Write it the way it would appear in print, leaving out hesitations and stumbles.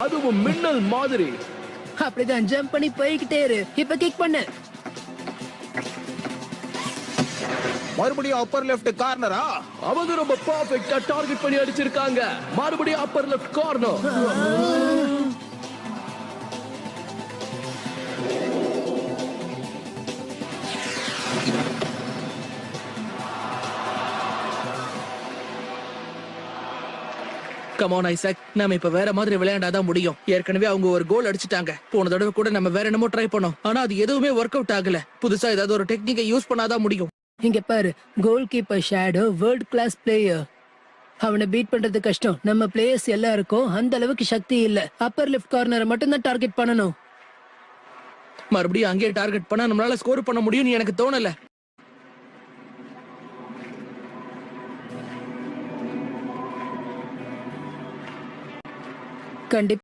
அதுவும் மின்னல் மாதிரி. அப்படிதான் ஜம்ப் பண்ணி போய்கிட்டே இரு. இப்ப கிக் பண்ணு. மறுபடியும் அப்பர் லெஃப்ட் கார்னரா? அவங்க ரொம்ப பர்ஃபெக்ட்டா டார்கெட் பண்ணி அடிச்சிருக்காங்க. மறுபடியும் upper left corner. Come on Isaac, நாம இப்ப வேற மாதிரி விளையாண்டாதான் முடியும். ஏற்கனவே அவங்க ஒரு கோல் அடிச்சிட்டாங்க. போன தடவை கூட நம்ம வேற என்னமோ ட்ரை பண்ணோம், ஆனா அது எதுவுமே ஒர்க் அவுட் ஆகல. புதுசா ஏதாவது ஒரு டெக்னிக்கை யூஸ் பண்ணாதான் முடியும். இங்க பாரு, goalkeeper shadow world class player. அவனை பீட் பண்றது கஷ்டம். நம்ம பிளேயர்ஸ் எல்லாருக்கும் அந்த அளவுக்கு சக்தி இல்ல. அப்பர் லெஃப்ட் கார்னரை மட்டும் தான் டார்கெட் பண்ணணும். மறுபடியும் அங்கேயே டார்கெட் பண்ணா நம்மளால ஸ்கோர் பண்ண முடியும்னு எனக்கு தோணல. கண்டிப்பா